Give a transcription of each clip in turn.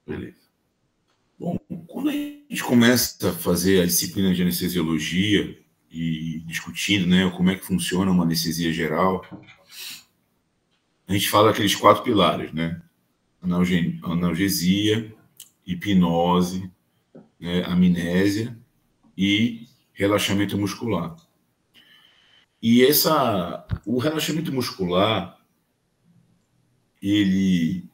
Beleza. Bom, quando a gente começa a fazer a disciplina de anestesiologia e discutindo, né, como é que funciona uma anestesia geral, a gente fala daqueles 4 pilares, né? Analgesia, hipnose, né, amnésia e relaxamento muscular. E o relaxamento muscular, ele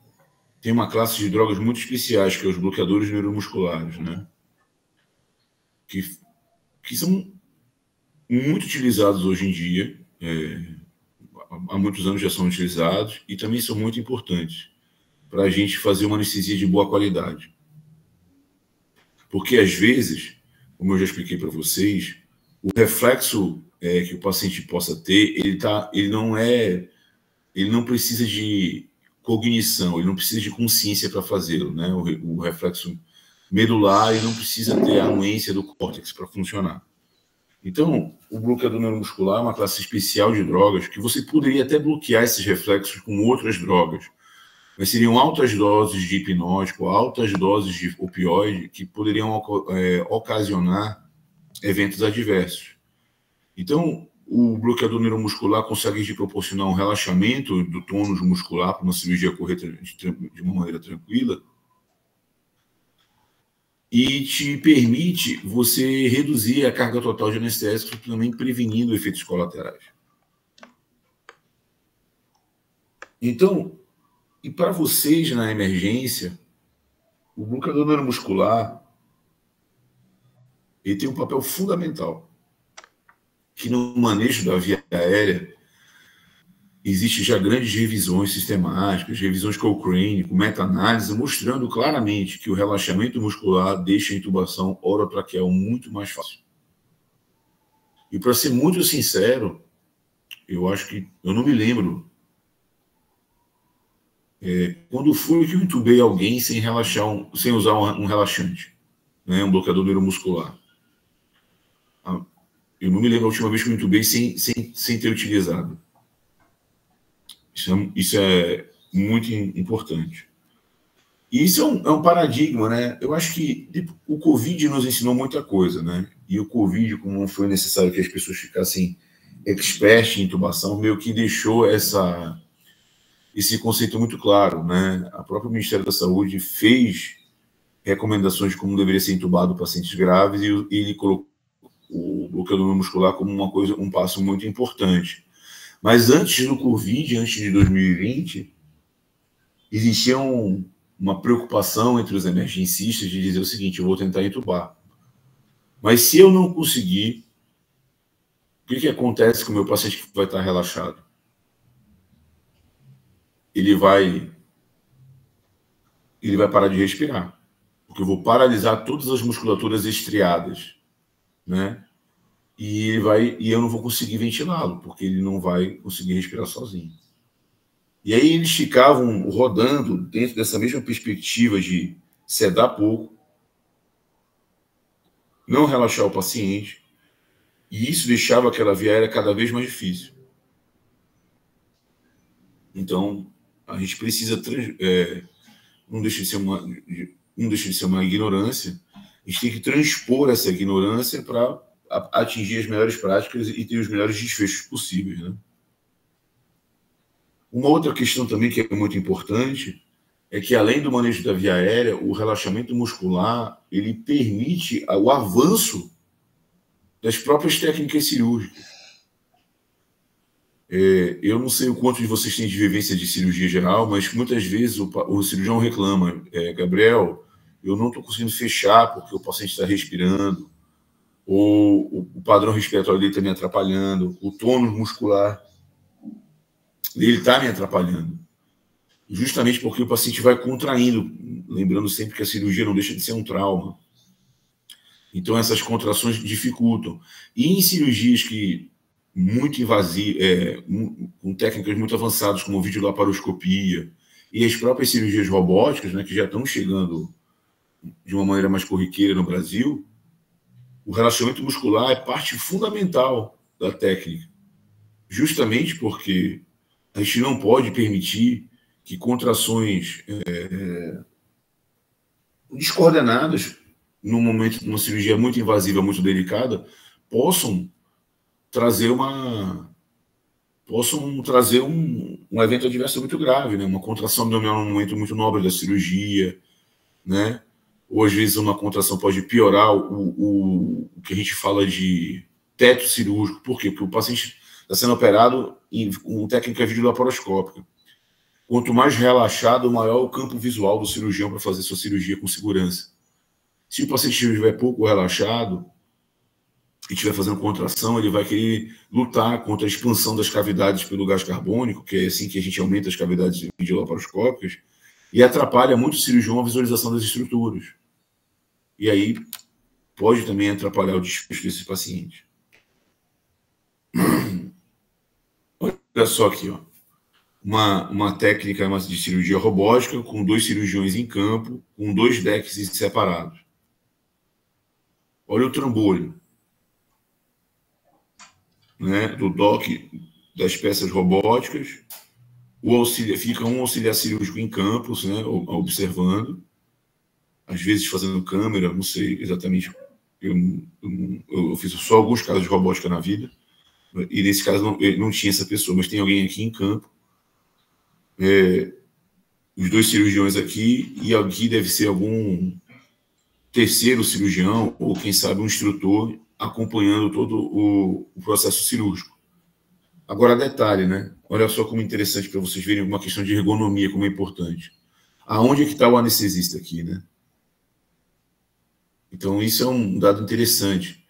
tem uma classe de drogas muito especiais, que é os bloqueadores neuromusculares, né? Que são muito utilizados hoje em dia, há muitos anos já são utilizados, e também são muito importantes para a gente fazer uma anestesia de boa qualidade. Porque, às vezes, como eu já expliquei para vocês, o reflexo que o paciente possa ter, ele não precisa de cognição, ele não precisa de consciência para fazê-lo, né? O reflexo medular, ele não precisa ter a anuência do córtex para funcionar. Então, o bloqueador neuromuscular é uma classe especial de drogas que você poderia até bloquear esses reflexos com outras drogas, mas seriam altas doses de hipnótico, altas doses de opioide que poderiam ocasionar eventos adversos. Então, o bloqueador neuromuscular consegue te proporcionar um relaxamento do tônus muscular para uma cirurgia correr de uma maneira tranquila e te permite você reduzir a carga total de anestésico, também prevenindo efeitos colaterais. Então, e para vocês na emergência, o bloqueador neuromuscular ele tem um papel fundamental, que no manejo da via aérea existem já grandes revisões sistemáticas, revisões Cochrane, com meta-análise, mostrando claramente que o relaxamento muscular deixa a intubação orotraqueal muito mais fácil. E para ser muito sincero, eu acho que eu não me lembro quando foi que eu intubei alguém sem relaxar, sem usar um relaxante, né, um bloqueador neuromuscular. Eu não me lembro a última vez que eu intubei sem ter utilizado. Isso é muito importante. E isso é um paradigma, né? Eu acho que o Covid nos ensinou muita coisa, né? E o Covid, como não foi necessário que as pessoas ficassem expert em intubação, meio que deixou esse conceito muito claro, né? A própria Ministério da Saúde fez recomendações de como deveria ser intubado pacientes graves e ele colocou o bloqueador muscular como um passo muito importante. Mas antes do Covid, antes de 2020, existia uma preocupação entre os emergencistas de dizer o seguinte: eu vou tentar intubar. Mas se eu não conseguir, o que acontece com o meu paciente que vai estar relaxado? Ele vai parar de respirar, porque eu vou paralisar todas as musculaturas estriadas, né? E eu não vou conseguir ventilá-lo, porque ele não vai conseguir respirar sozinho. E aí eles ficavam rodando dentro dessa mesma perspectiva de sedar pouco, não relaxar o paciente, e isso deixava aquela via aérea cada vez mais difícil. Então, a gente precisa, não deixa de ser uma ignorância, a gente tem que transpor essa ignorância para atingir as melhores práticas e ter os melhores desfechos possíveis, né? Uma outra questão também que é muito importante é que, além do manejo da via aérea, o relaxamento muscular ele permite o avanço das próprias técnicas cirúrgicas. Eu não sei o quanto de vocês têm de vivência de cirurgia geral, mas muitas vezes o cirurgião reclama: Gabriel, eu não estou conseguindo fechar porque o paciente está respirando, ou o padrão respiratório dele está me atrapalhando, o tônus muscular dele está me atrapalhando. Justamente porque o paciente vai contraindo, lembrando sempre que a cirurgia não deixa de ser um trauma. Então, essas contrações dificultam. E em cirurgias muito invasivas, com técnicas muito avançadas, como videolaparoscopia, e as próprias cirurgias robóticas, né, que já estão chegando de uma maneira mais corriqueira no Brasil, o relaxamento muscular é parte fundamental da técnica. Justamente porque a gente não pode permitir que contrações descoordenadas, no momento de uma cirurgia muito invasiva, muito delicada, possam trazer um evento adverso muito grave, né? Uma contração abdominal num momento muito nobre da cirurgia, né? Ou às vezes uma contração pode piorar o que a gente fala de teto cirúrgico. Por quê? Porque o paciente está sendo operado com técnica videolaparoscópica. Quanto mais relaxado, maior o campo visual do cirurgião para fazer sua cirurgia com segurança. Se o paciente estiver pouco relaxado e estiver fazendo contração, ele vai querer lutar contra a expansão das cavidades pelo gás carbônico, que é assim que a gente aumenta as cavidades videolaparoscópicas, e atrapalha muito o cirurgião a visualização das estruturas. E aí pode também atrapalhar o desfecho desse paciente. Olha só aqui, ó. Uma técnica de cirurgia robótica com 2 cirurgiões em campo, com 2 decks separados. Olha o trambolho, né, do DOC das peças robóticas. Fica um auxiliar cirúrgico em campos, né, observando, às vezes fazendo câmera, não sei exatamente. Eu fiz só alguns casos de robótica na vida, e nesse caso não tinha essa pessoa, mas tem alguém aqui em campo. Os 2 cirurgiões aqui, e aqui deve ser algum terceiro cirurgião, ou quem sabe um instrutor, acompanhando todo o processo cirúrgico. Agora, detalhe, né? Olha só como é interessante para vocês verem uma questão de ergonomia, como é importante. Aonde é que está o anestesista aqui, né? Então, isso é um dado interessante,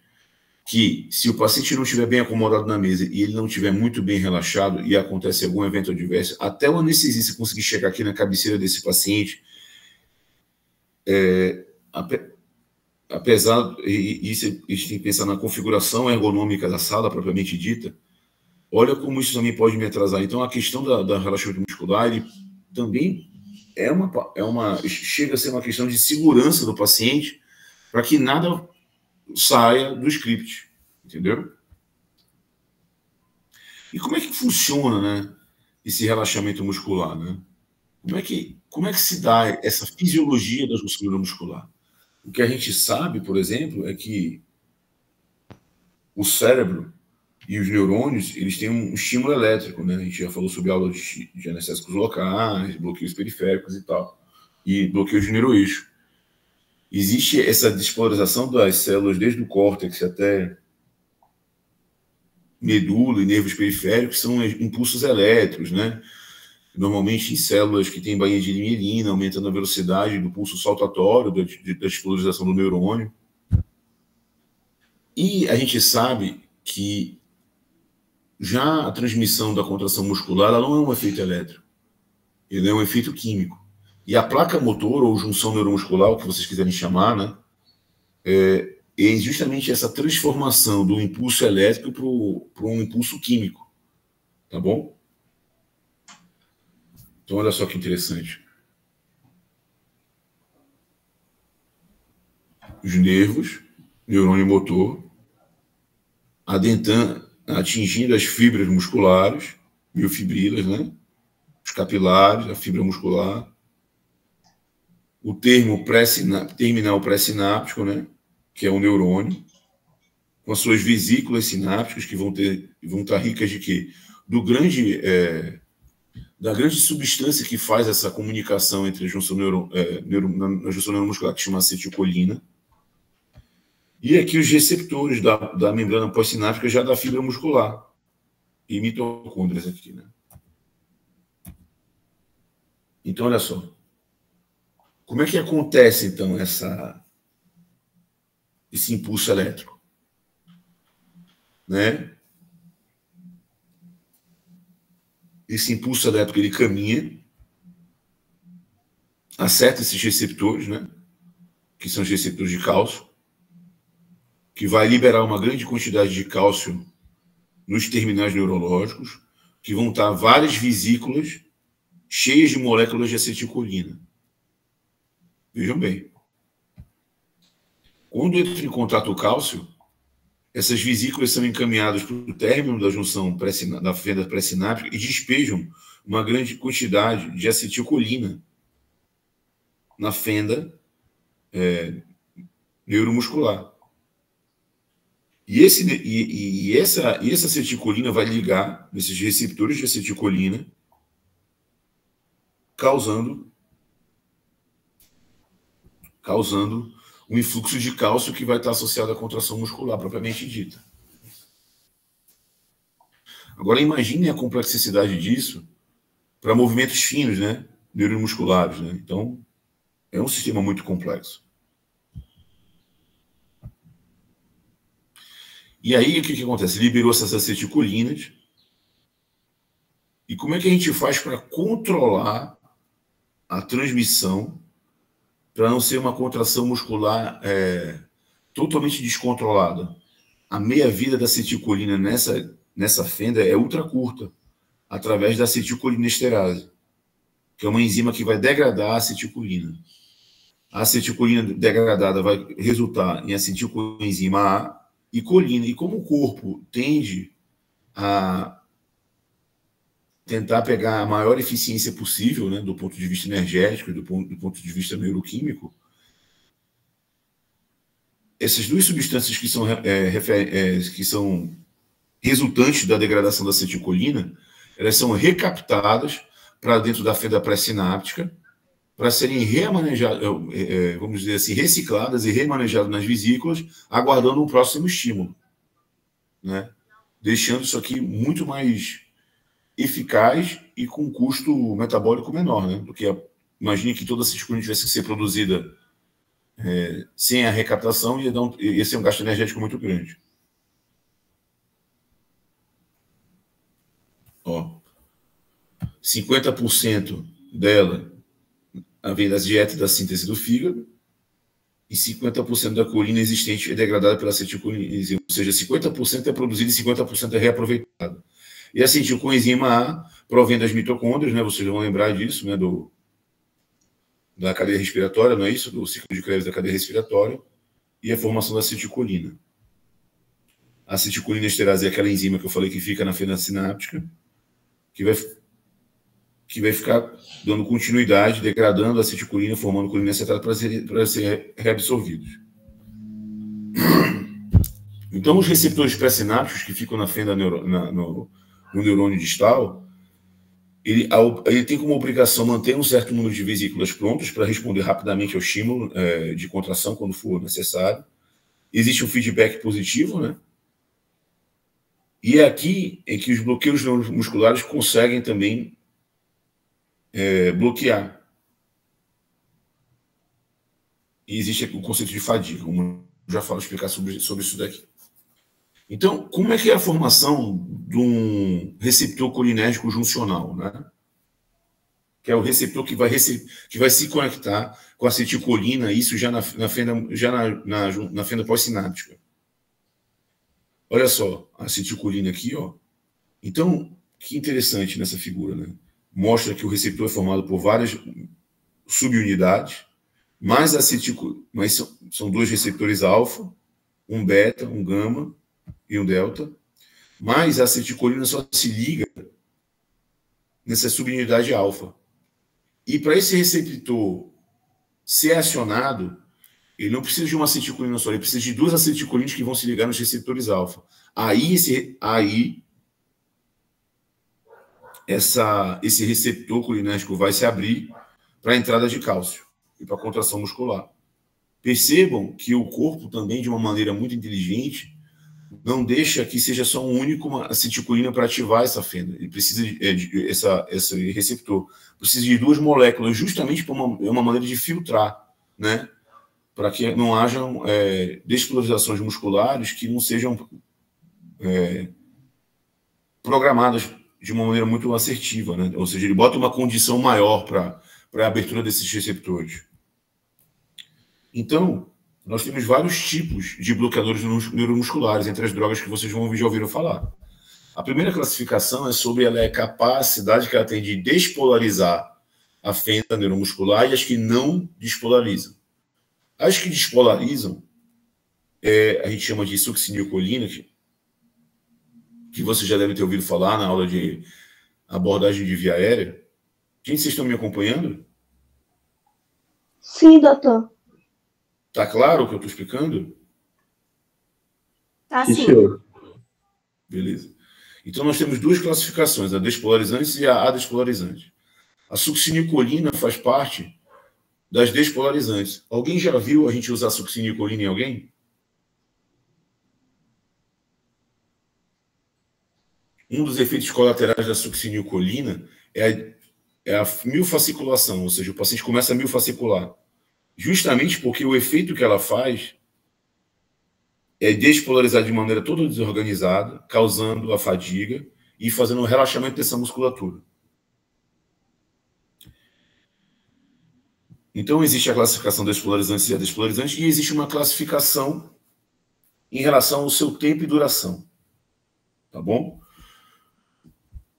que se o paciente não estiver bem acomodado na mesa e ele não estiver muito bem relaxado e acontece algum evento adverso, até o anestesista conseguir chegar aqui na cabeceira desse paciente, apesar, e isso a gente tem que pensar na configuração ergonômica da sala, propriamente dita, olha como isso também pode me atrasar. Então, a questão da relaxamento muscular, ele também chega a ser uma questão de segurança do paciente, para que nada saia do script, entendeu? E como é que funciona, né, esse relaxamento muscular, né? Como é que se dá essa fisiologia da musculatura muscular? O que a gente sabe, por exemplo, é que o cérebro e os neurônios, eles têm um estímulo elétrico, né? A gente já falou sobre aula de anestésicos locais, bloqueios periféricos e tal, e bloqueios de neuroeixo. Existe essa despolarização das células desde o córtex até medula e nervos periféricos, são impulsos elétricos, né? Normalmente em células que têm bainha de mielina, aumentando a velocidade do pulso saltatório, da despolarização do neurônio. E a gente sabe que já a transmissão da contração muscular, ela não é um efeito elétrico, ele é um efeito químico. E a placa motor, ou junção neuromuscular, o que vocês quiserem chamar, né, é justamente essa transformação do impulso elétrico para um impulso químico. Tá bom? Então, olha só que interessante. Os nervos, neurônio motor, atingindo as fibras musculares, miofibrilas, né? Os capilares, a fibra muscular, o terminal pré-sináptico, né? Que é o neurônio, com as suas vesículas sinápticas, que vão estar ricas de quê? Da grande substância que faz essa comunicação entre a junção neuromuscular, que chama acetilcolina, e aqui os receptores da membrana pós-sináptica já da fibra muscular, e mitocôndrias aqui, né? Então, olha só. Como é que acontece, então, esse impulso elétrico? Né? Esse impulso elétrico, ele caminha, acerta esses receptores, né? Que são os receptores de cálcio, que vai liberar uma grande quantidade de cálcio nos terminais neurológicos, que vão estar várias vesículas cheias de moléculas de acetilcolina. Vejam bem. Quando entra em contato o cálcio, essas vesículas são encaminhadas para o término da junção da fenda pré-sináptica e despejam uma grande quantidade de acetilcolina na fenda neuromuscular. E essa acetilcolina vai ligar nesses receptores de acetilcolina, causando um influxo de cálcio que vai estar associado à contração muscular propriamente dita. Agora, imagine a complexidade disso para movimentos finos, né? Neuromusculares, né? Então, é um sistema muito complexo. E aí, o que acontece? Liberou essas acetilcolinas. E como é que a gente faz para controlar a transmissão para não ser uma contração muscular totalmente descontrolada? A meia-vida da acetilcolina nessa fenda é ultra curta, através da acetilcolinesterase, que é uma enzima que vai degradar a acetilcolina. A acetilcolina degradada vai resultar em acetilcoenzima A e colina. E como o corpo tende a tentar pegar a maior eficiência possível, né, do ponto de vista energético e do ponto de vista neuroquímico, essas duas substâncias que são resultantes da degradação da acetilcolina, elas são recaptadas para dentro da fenda pré-sináptica para serem remanejadas, vamos dizer assim, recicladas e remanejadas nas vesículas, aguardando um próximo estímulo, né? Deixando isso aqui muito mais eficaz e com custo metabólico menor, né? Do que imagine que toda a acetilcolina tivesse que ser produzida sem a recaptação, ia ser um gasto energético muito grande. Ó, 50% dela vem das dietas da síntese do fígado e 50% da colina existente é degradada pela acetilcolina, ou seja, 50% é produzido e 50% é reaproveitado. E a acetilcoenzima A provém das mitocôndrias, né? Vocês vão lembrar disso, né? Da cadeia respiratória, não é isso? Do ciclo de Krebs da cadeia respiratória e a formação da acetilcolina. A acetilcolinesterase é aquela enzima que eu falei que fica na fenda sináptica, que vai ficar dando continuidade, degradando a acetilcolina, formando colina acetada para ser reabsorvidos. Então, os receptores pré-sinápticos que ficam na fenda no neurônio distal, ele tem como obrigação manter um certo número de vesículas prontas para responder rapidamente ao estímulo de contração quando for necessário. Existe um feedback positivo, né? E é aqui em que os bloqueios neuromusculares conseguem também bloquear. E existe o conceito de fadiga, como eu já falo, explicar sobre isso daqui. Então, como é que é a formação de um receptor colinérgico juncional, né? Que é o receptor que vai se conectar com a acetilcolina, isso já na fenda pós-sináptica. Olha só, a acetilcolina aqui, ó. Então, que interessante nessa figura, né? Mostra que o receptor é formado por várias subunidades, mas são dois receptores alfa, um beta, um gama e um delta, mas a acetilcolina só se liga nessa subunidade alfa. E para esse receptor ser acionado, ele não precisa de uma acetilcolina só, ele precisa de duas acetilcolinas que vão se ligar nos receptores alfa. Aí esse receptor colinérgico vai se abrir para a entrada de cálcio e para a contração muscular. Percebam que o corpo também, de uma maneira muito inteligente, não deixa que seja só um único acetilcolina para ativar essa fenda. Ele precisa esse receptor precisa de duas moléculas, justamente para uma maneira de filtrar, né? Para que não hajam despolarizações musculares que não sejam programadas de uma maneira muito assertiva, né? Ou seja, ele bota uma condição maior para a abertura desses receptores. Então, nós temos vários tipos de bloqueadores neuromusculares, entre as drogas que vocês já ouviram falar. A primeira classificação é sobre a capacidade que ela tem de despolarizar a fenda neuromuscular e as que não despolarizam. As que despolarizam, a gente chama de succinilcolina, que vocês já devem ter ouvido falar na aula de abordagem de via aérea. Gente, vocês estão me acompanhando? Sim, doutor. Tá claro o que eu estou explicando? Tá sim. Beleza. Então, nós temos duas classificações, a despolarizante e a adespolarizante. A succinilcolina faz parte das despolarizantes. Alguém já viu a gente usar succinilcolina em alguém? Um dos efeitos colaterais da succinilcolina é a milfasciculação, ou seja, o paciente começa a milfascicular. Justamente porque o efeito que ela faz é despolarizar de maneira toda desorganizada, causando a fadiga e fazendo um relaxamento dessa musculatura. Então, existe a classificação despolarizante e adespolarizante, e existe uma classificação em relação ao seu tempo e duração. Tá bom?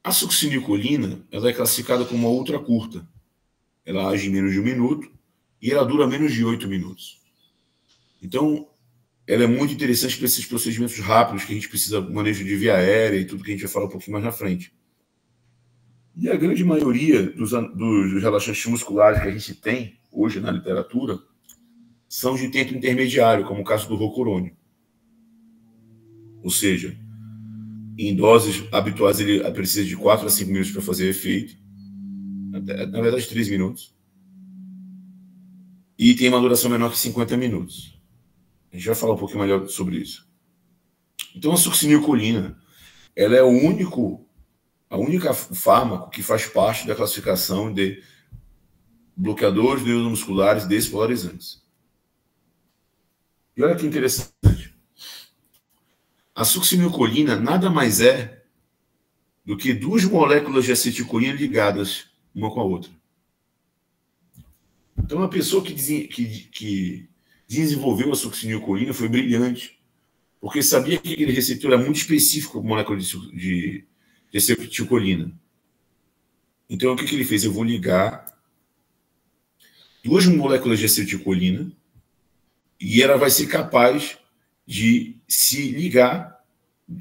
A succinilcolina, ela é classificada como uma ultra curta. Ela age em menos de 1 minuto e ela dura menos de 8 minutos. Então, ela é muito interessante para esses procedimentos rápidos que a gente precisa de manejo de via aérea e tudo que a gente vai falar um pouquinho mais na frente. E a grande maioria dos relaxantes musculares que a gente tem hoje na literatura são de tempo intermediário, como o caso do rocurônio. Ou seja, em doses habituais ele precisa de 4 a 5 minutos para fazer efeito. Na verdade, 3 minutos. E tem uma duração menor que 50 minutos. A gente vai falar um pouquinho melhor sobre isso. Então, a succinilcolina, ela é a única fármaco que faz parte da classificação de bloqueadores neuromusculares despolarizantes. E olha que interessante. A succinilcolina nada mais é do que 2 moléculas de acetilcolina ligadas uma com a outra. Então, a pessoa que desenvolveu a succinilcolina foi brilhante, porque sabia que aquele receptor era muito específico com a molécula de acetilcolina. Então, o que ele fez? Eu vou ligar 2 moléculas de acetilcolina e ela vai ser capaz de se ligar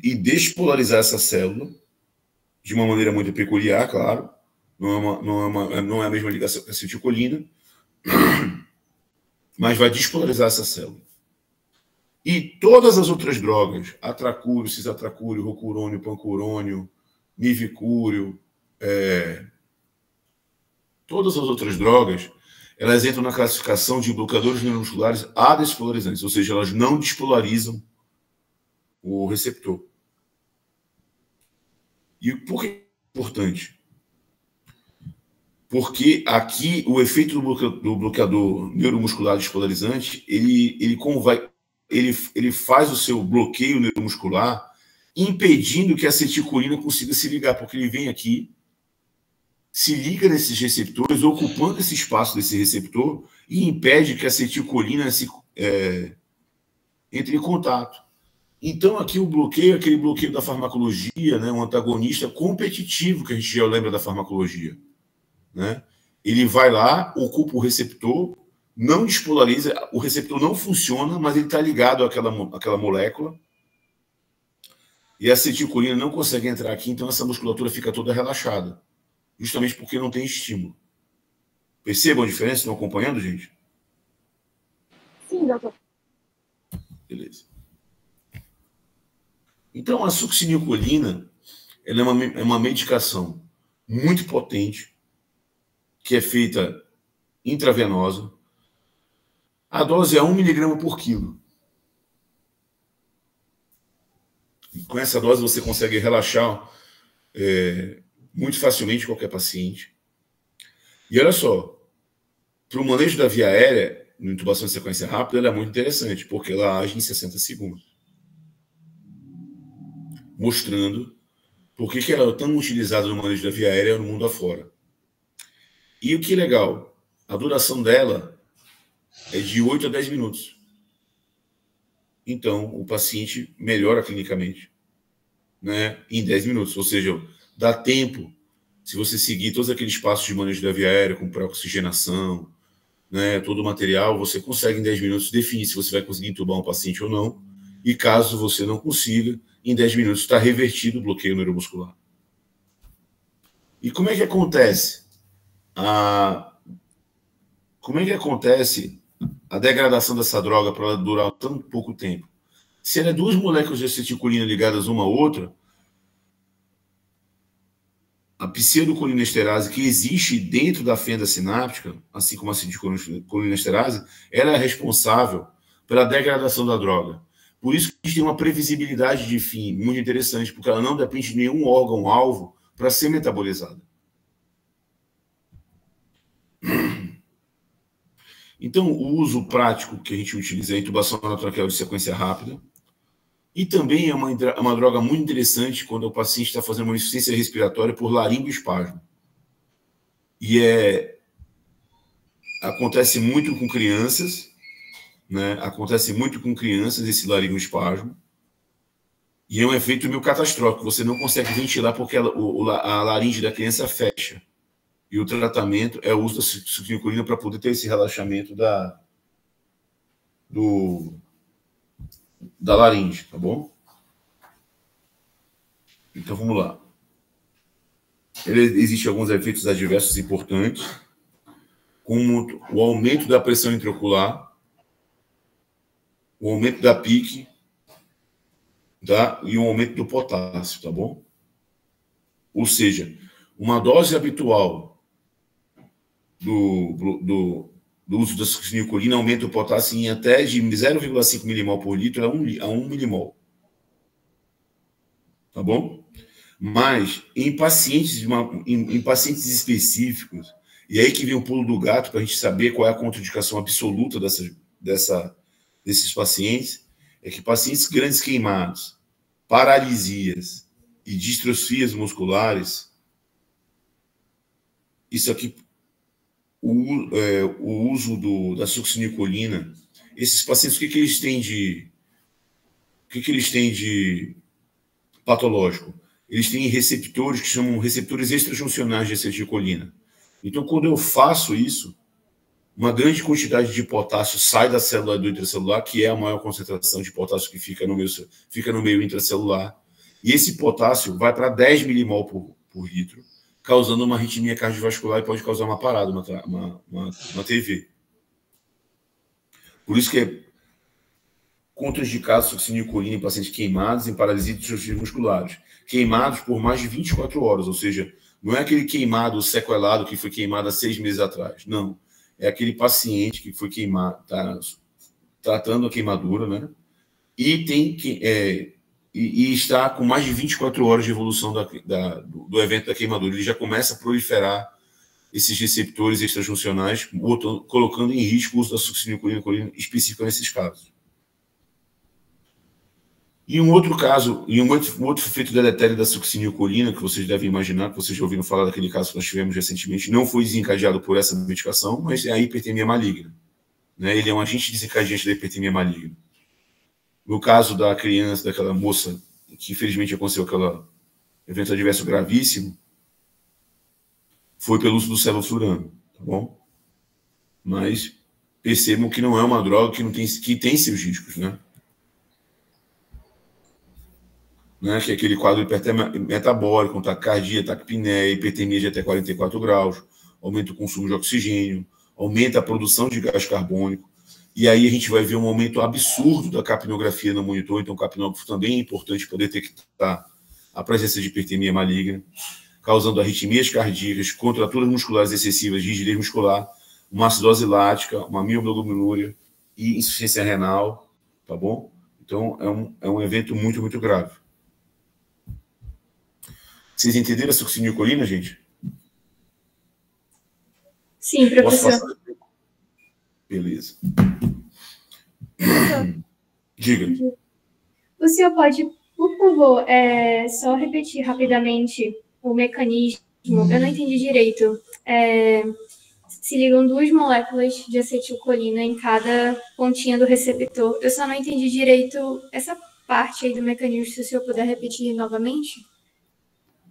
e despolarizar essa célula de uma maneira muito peculiar, claro. Não é a mesma ligação que a acetilcolina, mas vai despolarizar essa célula. E todas as outras drogas, atracúrio, cisatracúrio, rocurônio, pancurônio, mivicúrio, todas as outras drogas, elas entram na classificação de bloqueadores neuromusculares adespolarizantes, ou seja, elas não despolarizam o receptor. E por que é importante? Porque aqui o efeito do bloqueador neuromuscular despolarizante, ele faz o seu bloqueio neuromuscular impedindo que a acetilcolina consiga se ligar, porque ele vem aqui, se liga nesses receptores, ocupando esse espaço desse receptor e impede que a acetilcolina entre em contato. Então, aqui o bloqueio é aquele bloqueio da farmacologia, né, um antagonista competitivo que a gente já lembra da farmacologia. Né? Ele vai lá, ocupa o receptor, não despolariza, o receptor não funciona, mas ele está ligado àquela molécula, e a acetilcolina não consegue entrar aqui, então essa musculatura fica toda relaxada, justamente porque não tem estímulo. Percebam a diferença? Estão acompanhando, gente? Sim, doutor. Beleza. Então, a succinilcolina ela é uma medicação muito potente, que é feita intravenosa. A dose é 1 miligrama por quilo. Com essa dose você consegue relaxar muito facilmente qualquer paciente. E olha só, para o manejo da via aérea, na intubação de sequência rápida, ela é muito interessante, porque ela age em 60 segundos. Mostrando por que ela é tão utilizada no manejo da via aérea no mundo afora. E o que é legal, a duração dela é de 8 a 10 minutos. Então, o paciente melhora clinicamente, né, em 10 minutos. Ou seja, dá tempo, se você seguir todos aqueles passos de manejo da via aérea, com pré-oxigenação, né, todo o material, você consegue em 10 minutos definir se você vai conseguir entubar um paciente ou não. E caso você não consiga, em 10 minutos está revertido o bloqueio neuromuscular. E como é que acontece? Como é que acontece a degradação dessa droga para ela durar tão pouco tempo? Se ela é duas moléculas de acetilcolina ligadas uma à outra, a pseudocolinesterase que existe dentro da fenda sináptica, assim como a acetilcolinesterase, ela é responsável pela degradação da droga. Por isso que a gente tem uma previsibilidade de fim muito interessante, porque ela não depende de nenhum órgão-alvo para ser metabolizada. Então, o uso prático que a gente utiliza é a intubação anatraqueal de sequência rápida, e também é uma droga muito interessante quando o paciente está fazendo uma insuficiência respiratória por laringoespasmo. E acontece muito com crianças, né? Acontece muito com crianças esse laringoespasmo. E é um efeito meio catastrófico. Você não consegue ventilar porque a laringe da criança fecha. E o tratamento é o uso da succinilcolina para poder ter esse relaxamento da laringe, tá bom? Então, vamos lá. Existem alguns efeitos adversos importantes, como o aumento da pressão intraocular, o aumento da PIC, tá? E o aumento do potássio, tá bom? Ou seja, uma dose habitual do uso da succinilcolina aumenta o potássio em até de 0,5 milimol por litro a 1 milimol. Tá bom? Mas em pacientes específicos, e aí que vem o pulo do gato para a gente saber qual é a contraindicação absoluta desses pacientes, é que pacientes grandes queimados, paralisias e distrofias musculares, isso aqui, o uso da succinilcolina, esses pacientes, o que eles têm de patológico? Eles têm receptores que chamam receptores extrajuncionais de acetilcolina. Então, quando eu faço isso, uma grande quantidade de potássio sai da célula do intracelular, que é a maior concentração de potássio que fica no meio intracelular, e esse potássio vai para 10 milimol por litro, causando uma arritmia cardiovascular e pode causar uma parada, uma TV. Por isso que é contraindicado succinilcolina em pacientes queimados, em paralisia de distrofias musculares. Queimados por mais de 24 horas, ou seja, não é aquele queimado sequelado que foi queimado há 6 meses atrás. Não. É aquele paciente que foi queimado, está tratando a queimadura, né? E está com mais de 24 horas de evolução do evento da queimadura. Ele já começa a proliferar esses receptores extrajuncionais, colocando em risco o uso da succinilcolina específica nesses casos. E um outro caso, um outro efeito deletério da succinilcolina, que vocês devem imaginar, que vocês já ouviram falar daquele caso que nós tivemos recentemente, não foi desencadeado por essa medicação, mas é a hipertermia maligna. Né? Ele é um agente desencadeante da hipertermia maligna. No caso da criança, daquela moça, que infelizmente aconteceu aquele evento adverso gravíssimo, foi pelo uso do sevoflurano, tá bom? Mas percebam que não é uma droga que tem seus riscos, né? Que é aquele quadro metabólico, taquicardia, taquipneia, hipertermia de até 44 graus, aumenta o consumo de oxigênio, aumenta a produção de gás carbônico, e aí a gente vai ver um aumento absurdo da capnografia no monitor. Então o capnógrafo também é importante para detectar a presença de hipertermia maligna, causando arritmias cardíacas, contraturas musculares excessivas de rigidez muscular, uma acidose lática, uma mioglobinuria e insuficiência renal, tá bom? Então é um evento muito, muito grave. Vocês entenderam a succinilcolina, gente? Sim, professor. Beleza. Professor, Diga. o senhor pode, por favor, só repetir rapidamente o mecanismo? Eu não entendi direito. Se ligam 2 moléculas de acetilcolina em cada pontinha do receptor. Eu só não entendi direito essa parte aí do mecanismo, se o senhor puder repetir novamente.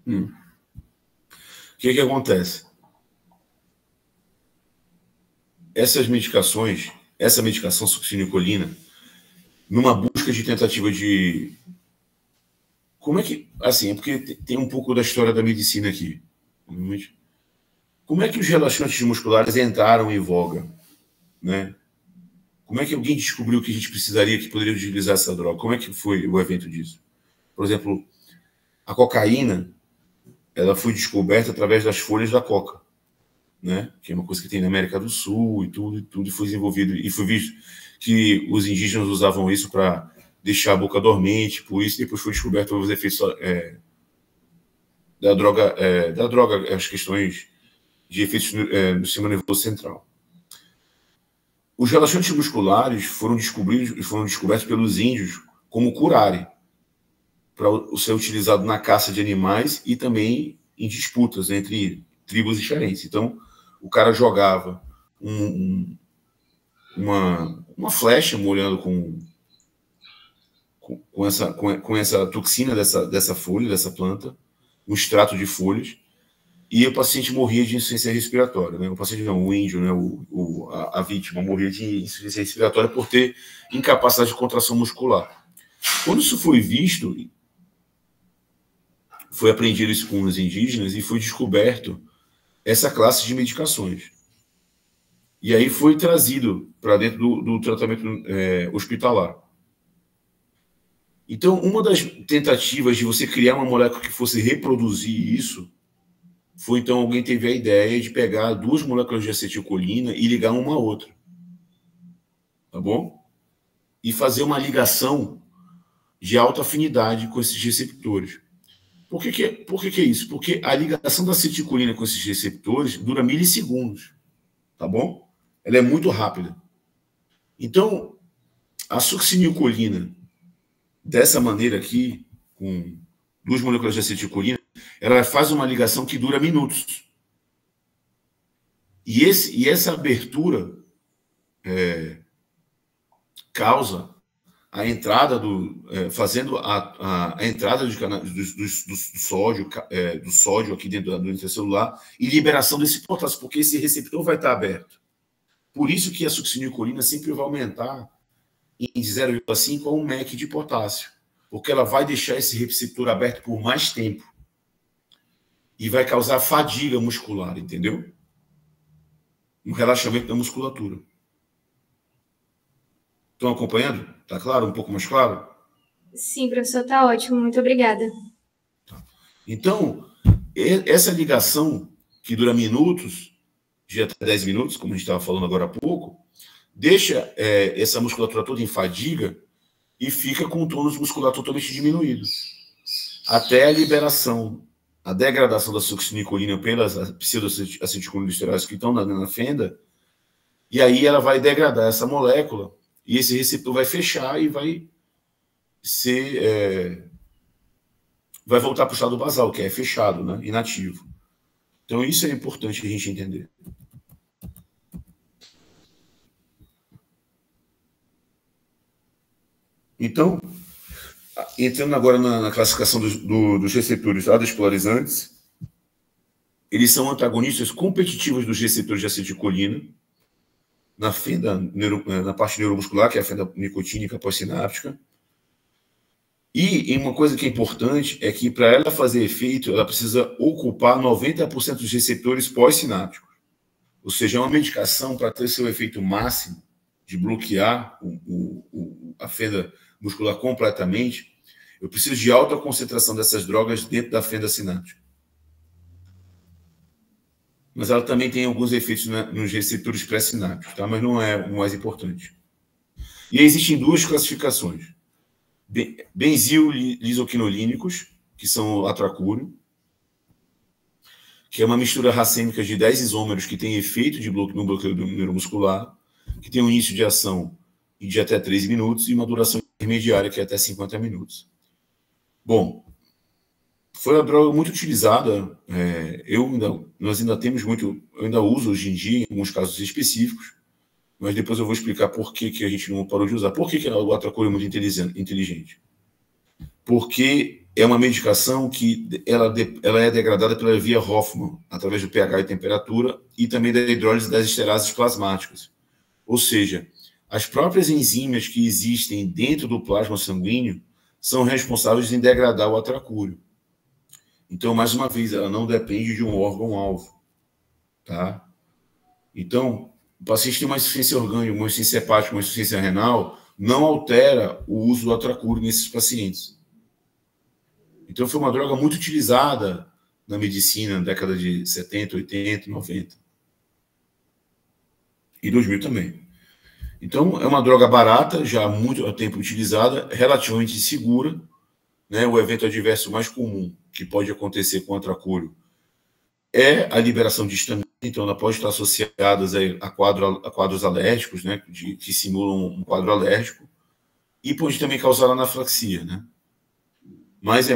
O que acontece? Essa medicação succinilcolina, numa busca de tentativa de... Como é que... Assim, é porque tem um pouco da história da medicina aqui. Como é que os relaxantes musculares entraram em voga, né? Como é que alguém descobriu que a gente precisaria, que poderia utilizar essa droga? Como é que foi o evento disso? Por exemplo, a cocaína, ela foi descoberta através das folhas da coca, né? Que é uma coisa que tem na América do Sul e tudo, e foi desenvolvido, e foi visto que os indígenas usavam isso para deixar a boca dormente, por isso depois foi descoberto os efeitos da droga, as questões de efeitos no sistema nervoso central. Os relaxantes musculares foram descobertos pelos índios como curare, para ser utilizado na caça de animais e também em disputas entre tribos diferentes. Então, o cara jogava uma flecha molhando com essa toxina dessa folha, dessa planta, um extrato de folhas, e o paciente morria de insuficiência respiratória. Né? O paciente não, o índio, né? A vítima morria de insuficiência respiratória por ter incapacidade de contração muscular. Quando isso foi visto, foi aprendido isso com os indígenas e foi descoberto essa classe de medicações. E aí foi trazido para dentro do tratamento hospitalar. Então, uma das tentativas de você criar uma molécula que fosse reproduzir isso foi, então, alguém teve a ideia de pegar 2 moléculas de acetilcolina e ligar uma à outra. Tá bom? E fazer uma ligação de alta afinidade com esses receptores. Por que é isso? Porque a ligação da acetilcolina com esses receptores dura milissegundos. Tá bom? Ela é muito rápida. Então, a succinilcolina, dessa maneira aqui, com 2 moléculas de acetilcolina, ela faz uma ligação que dura minutos. E essa abertura causa a entrada fazendo a entrada do sódio aqui dentro do intracelular e liberação desse potássio, porque esse receptor vai estar aberto. Por isso que a succinilcolina sempre vai aumentar em 0,5 a 1 mEq de potássio, porque ela vai deixar esse receptor aberto por mais tempo e vai causar fadiga muscular, entendeu? Um relaxamento da musculatura. Estão acompanhando? Está claro? Um pouco mais claro? Sim, professor, está ótimo. Muito obrigada. Então, essa ligação, que dura minutos, de até 10 minutos, como a gente estava falando agora há pouco, deixa essa musculatura toda em fadiga e fica com o tônus muscular totalmente diminuído. Até a liberação, a degradação da succinilcolina pelas pseudoacetilcolinesterase que estão na fenda, e aí ela vai degradar essa molécula e esse receptor vai fechar e vai vai voltar para o estado basal, que é fechado, né? Inativo. Então, isso é importante a gente entender. Então, entrando agora na classificação dos receptores adespolarizantes, eles são antagonistas competitivos dos receptores de acetilcolina na parte neuromuscular, que é a fenda nicotínica pós-sináptica. E uma coisa que é importante é que, para ela fazer efeito, ela precisa ocupar 90% dos receptores pós-sinápticos. Ou seja, é uma medicação, para ter seu efeito máximo, de bloquear a fenda muscular completamente, eu preciso de alta concentração dessas drogas dentro da fenda sináptica. Mas ela também tem alguns efeitos nos receptores pré-sinápticos, tá? Mas não é o mais importante. E aí existem 2 classificações. Benzil-lisoquinolínicos, que são o atracúrio, que é uma mistura racêmica de 10 isômeros que tem efeito no bloqueio neuromuscular, que tem um início de ação de até 3 minutos e uma duração intermediária que é até 50 minutos. Bom, foi uma droga muito utilizada, nós ainda temos muito, eu ainda uso hoje em dia em alguns casos específicos, mas depois eu vou explicar por que a gente não parou de usar. Por que o atracúrio é muito inteligente? Porque é uma medicação que ela é degradada pela via Hoffmann, através do pH e temperatura, e também da hidrólise das esterases plasmáticas. Ou seja, as próprias enzimas que existem dentro do plasma sanguíneo são responsáveis em degradar o atracúrio. Então, mais uma vez, ela não depende de um órgão-alvo. Tá? Então, o paciente tem uma insuficiência orgânica, uma insuficiência hepática, uma insuficiência renal, não altera o uso do atracuro nesses pacientes. Então, foi uma droga muito utilizada na medicina na década de 70, 80, 90. E 2000 também. Então, é uma droga barata, já há muito tempo utilizada, relativamente segura, né? O evento adverso mais comum que pode acontecer com o atracúrio é a liberação de histamina, então ela pode estar associada a quadros alérgicos, né? Que simulam um quadro alérgico, e pode também causar anafilaxia, né? Mas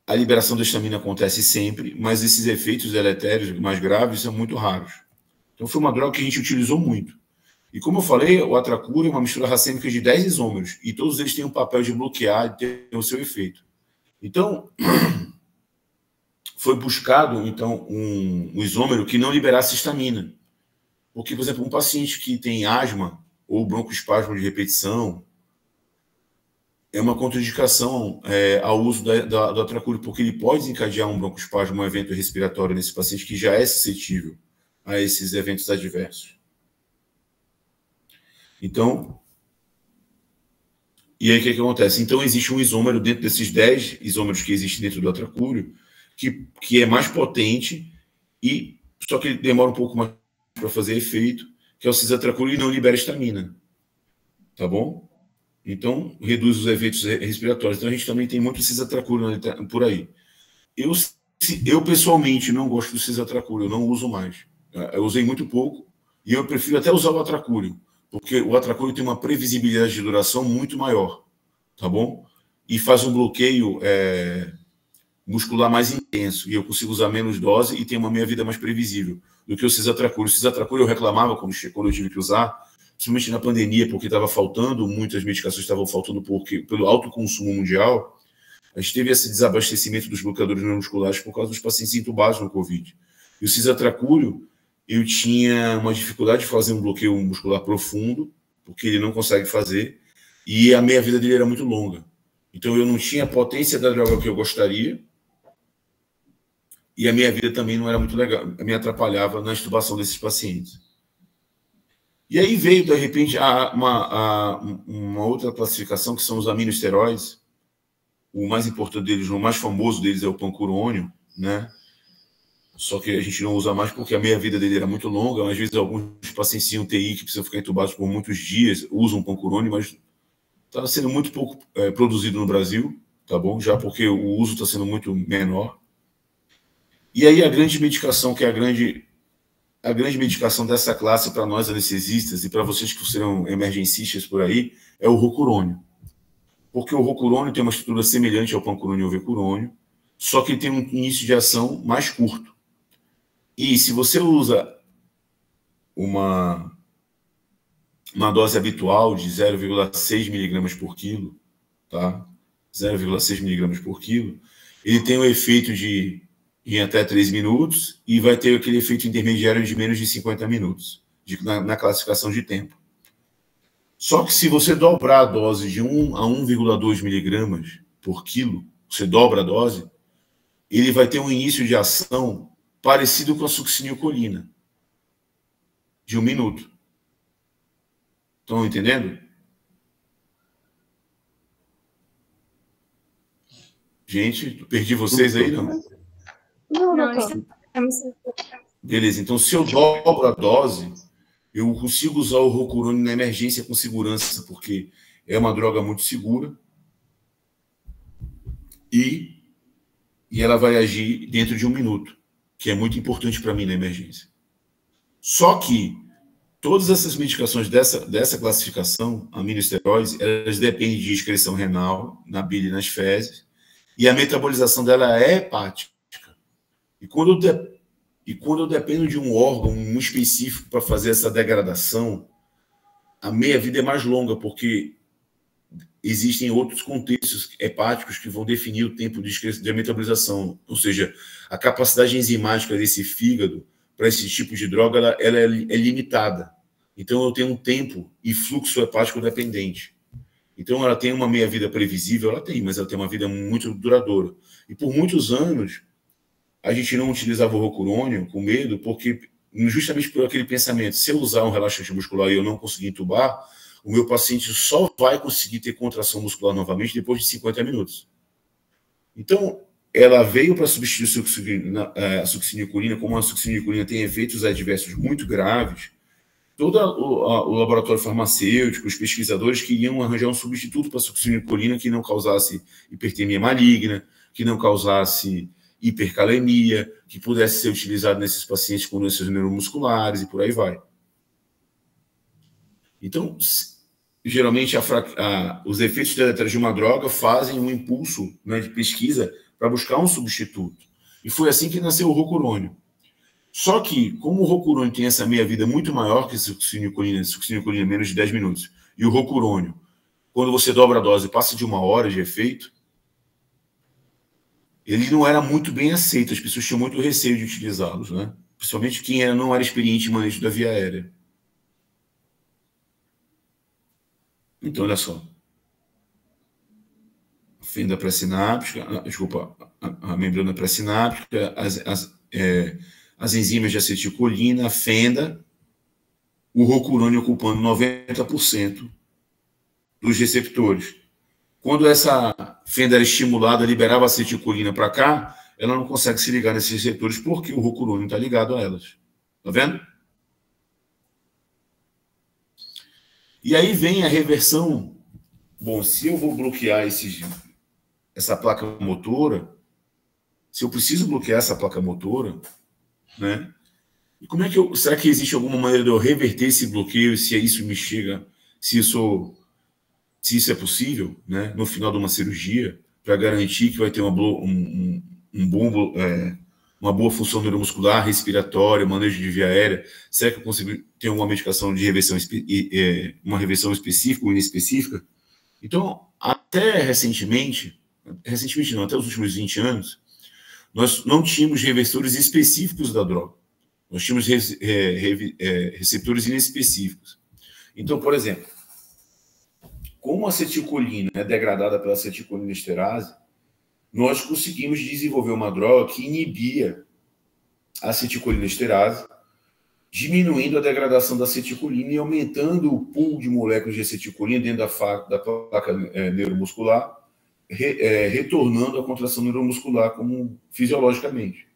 a liberação da histamina acontece sempre, mas esses efeitos deletérios mais graves são muito raros. Então, foi uma droga que a gente utilizou muito. E como eu falei, o atracúrio é uma mistura racêmica de 10 isômeros, e todos eles têm um papel de bloquear e ter o seu efeito. Então, foi buscado então um isômero que não liberasse histamina. Porque, por exemplo, um paciente que tem asma ou broncoespasmo de repetição é uma contraindicação ao uso do atracúrio, porque ele pode desencadear um broncoespasmo, um evento respiratório nesse paciente que já é suscetível a esses eventos adversos. Então, e aí o que acontece? Então, existe um isômero dentro desses 10 isômeros que existem dentro do atracúrio, que é mais potente, só que ele demora um pouco mais para fazer efeito, que é o cisatracúrio, e não libera histamina. Tá bom? Então, reduz os efeitos respiratórios. Então, a gente também tem muito cisatracúrio por aí. Eu pessoalmente, não gosto do cisatracúrio, eu não uso mais. Eu usei muito pouco, e eu prefiro até usar o atracúrio, porque o atracúrio tem uma previsibilidade de duração muito maior, tá bom? E faz um bloqueio muscular mais intenso, e eu consigo usar menos dose e ter uma meia-vida mais previsível do que o cisatracúrio. O cisatracúrio eu reclamava quando eu tive que usar, principalmente na pandemia, porque estava faltando, muitas medicações estavam faltando pelo alto consumo mundial. A gente teve esse desabastecimento dos bloqueadores neuromusculares por causa dos pacientes entubados no Covid. E o cisatracúrio, eu tinha uma dificuldade de fazer um bloqueio muscular profundo, porque ele não consegue fazer, e a meia-vida dele era muito longa. Então, eu não tinha a potência da droga que eu gostaria, e a meia-vida também não era muito legal, me atrapalhava na intubação desses pacientes. E aí veio, de repente, uma outra classificação, que são os aminoesteroides. O mais importante deles, o mais famoso deles é o pancurônio, né? Só que a gente não usa mais porque a meia-vida dele era muito longa. Às vezes, alguns pacientes tinham TI que precisam ficar entubados por muitos dias, usam pancurônio, mas está sendo muito pouco produzido no Brasil, tá bom? Já porque o uso está sendo muito menor. E aí a grande medicação, que é a grande medicação dessa classe para nós anestesistas e para vocês que serão emergencistas por aí, é o rocurônio. Porque o rocurônio tem uma estrutura semelhante ao pancurônio e ao vecurônio, só que tem um início de ação mais curto. E se você usa uma dose habitual de 0,6 miligramas por quilo, tá? 0,6 miligramas por quilo, ele tem um efeito em até 3 minutos e vai ter aquele efeito intermediário de menos de 50 minutos na classificação de tempo. Só que se você dobrar a dose de 1 a 1,2 miligramas por quilo, você dobra a dose, ele vai ter um início de ação parecido com a succinilcolina, de 1 minuto. Estão entendendo? Gente, perdi vocês aí, não? Não, Beleza, então se eu dobro a dose, eu consigo usar o rocurônio na emergência com segurança, porque é uma droga muito segura e ela vai agir dentro de 1 minuto, que é muito importante para mim na emergência. Só que todas essas medicações dessa classificação, aminoesteroides, elas dependem de excreção renal, na bile e nas fezes, e a metabolização dela é hepática. E quando eu dependo de um órgão específico para fazer essa degradação, a meia-vida é mais longa, porque existem outros contextos hepáticos que vão definir o tempo de metabolização. Ou seja, a capacidade enzimática desse fígado para esse tipo de droga ela é limitada. Então, eu tenho um tempo e fluxo hepático dependente. Então, ela tem uma meia-vida previsível? Ela tem, mas ela tem uma vida muito duradoura. E por muitos anos, a gente não utilizava o rocurônio com medo, porque justamente por aquele pensamento, se eu usar um relaxante muscular e eu não conseguir entubar, o meu paciente só vai conseguir ter contração muscular novamente depois de 50 minutos. Então, ela veio para substituir a succinilcolina, como a succinilcolina tem efeitos adversos muito graves, todo o laboratório farmacêutico, os pesquisadores queriam arranjar um substituto para a succinilcolina que não causasse hipertermia maligna, que não causasse hipercalemia, que pudesse ser utilizado nesses pacientes com doenças neuromusculares e por aí vai. Então, geralmente, os efeitos deletéreos de uma droga fazem um impulso, né, de pesquisa para buscar um substituto. E foi assim que nasceu o rocurônio. Só que, como o rocurônio tem essa meia-vida muito maior que a succinilcolina menos de 10 minutos, e o rocurônio, quando você dobra a dose, passa de 1 hora de efeito, ele não era muito bem aceito, as pessoas tinham muito receio de utilizá-los, né? Principalmente quem não era experiente em manejo da via aérea. Então, olha só. A fenda pré-sináptica, desculpa, a membrana pré-sináptica, as enzimas de acetilcolina, a fenda, o rocurônio ocupando 90% dos receptores. Quando essa fenda era estimulada, liberava acetilcolina para cá, ela não consegue se ligar nesses receptores porque o rocurônio está ligado a elas. Tá vendo? E aí vem a reversão. Bom, se eu vou bloquear essa placa motora, se eu preciso bloquear essa placa motora, né? E como é que será que existe alguma maneira de eu reverter esse bloqueio, se isso me chega, se isso é possível, né, no final de uma cirurgia, para garantir que vai ter uma boa função neuromuscular, respiratória, manejo de via aérea? Será que eu consigo ter uma medicação de reversão, uma reversão específica ou inespecífica? Então, até recentemente não, até os últimos 20 anos, nós não tínhamos reversores específicos da droga. Nós tínhamos receptores inespecíficos. Então, por exemplo, como a acetilcolina é degradada pela acetilcolinesterase, nós conseguimos desenvolver uma droga que inibia a acetilcolinesterase, diminuindo a degradação da acetilcolina e aumentando o pool de moléculas de acetilcolina dentro da placa neuromuscular, retornando a contração neuromuscular como fisiologicamente.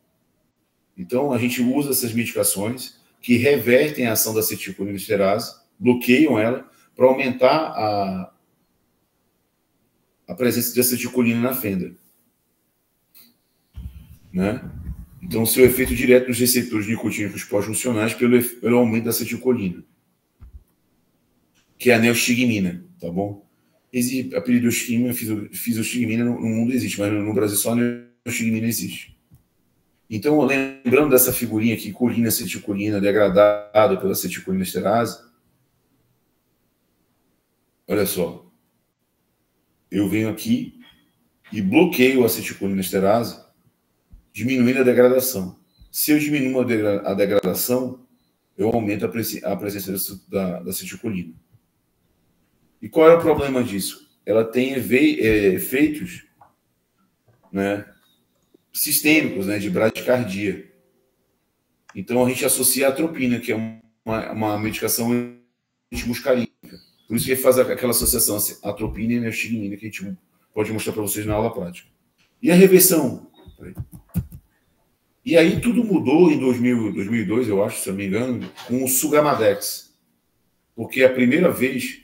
Então, a gente usa essas medicações que revertem a ação da acetilcolinesterase, bloqueiam ela, para aumentar a presença de acetilcolina na fenda. Né? Então, seu efeito direto nos receptores nicotínicos pós-juncionais pelo aumento da acetilcolina, que é a neostigmina, tá bom? Existe a peridostigmina, fisiostigmina no mundo existe, mas no Brasil só a neostigmina existe. Então, lembrando dessa figurinha aqui, colina, acetilcolina, degradada pela acetilcolinesterase, olha só, eu venho aqui e bloqueio a acetilcolinesterase, diminuindo a degradação. Se eu diminuo a degradação, eu aumento a presença da acetilcolina. E qual é o problema disso? Ela tem efeitos, né, sistêmicos, né, de bradicardia. Então, a gente associa a atropina, que é uma medicação antimuscarínica. Por isso que ele faz aquela associação atropina e neostigmina, que a gente pode mostrar para vocês na aula prática. E a reversão? E aí tudo mudou em 2002, eu acho, se eu não me engano, com o Sugamadex. Porque é a primeira vez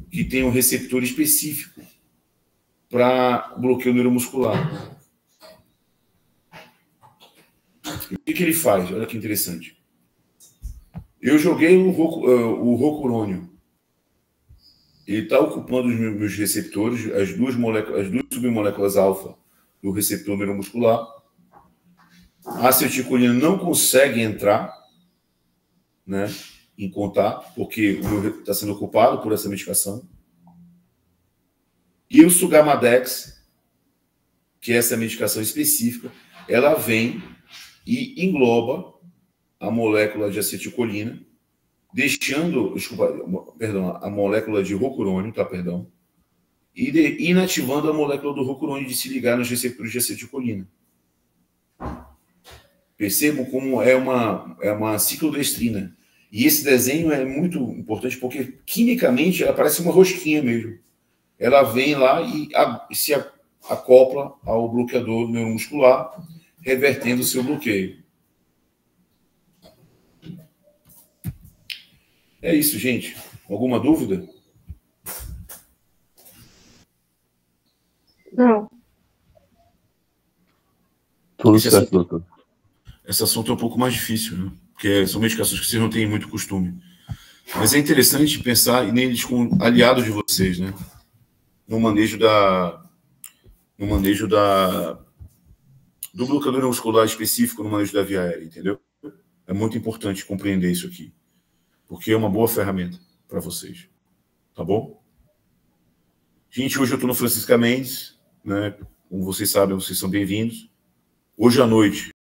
que tem um receptor específico para bloqueio neuromuscular. O que ele faz? Olha que interessante. Eu joguei o rocurônio. Ele está ocupando os meus receptores, as duas submoléculas alfa do receptor neuromuscular. A acetilcolina não consegue entrar, né, em contato, porque está sendo ocupado por essa medicação. E o Sugamadex, que é essa medicação específica, ela vem e engloba a molécula de acetilcolina, deixando, a molécula de rocurônio, e inativando a molécula do rocurônio de se ligar nos receptores de acetilcolina. Percebam como é uma ciclodestrina. E esse desenho é muito importante porque, quimicamente, ela parece uma rosquinha mesmo. Ela vem lá e se acopla ao bloqueador neuromuscular, revertendo o seu bloqueio. É isso, gente. Alguma dúvida? Não. Tudo certo, doutor. Esse assunto é um pouco mais difícil, né? Porque são medicações que vocês não têm muito costume. Mas é interessante pensar neles como aliados de vocês, né? No manejo do bloqueador muscular específico no manejo da via aérea, entendeu? É muito importante compreender isso aqui, porque é uma boa ferramenta para vocês, tá bom? Gente, hoje eu estou no Francisca Mendes, né? Como vocês sabem, vocês são bem-vindos. Hoje à noite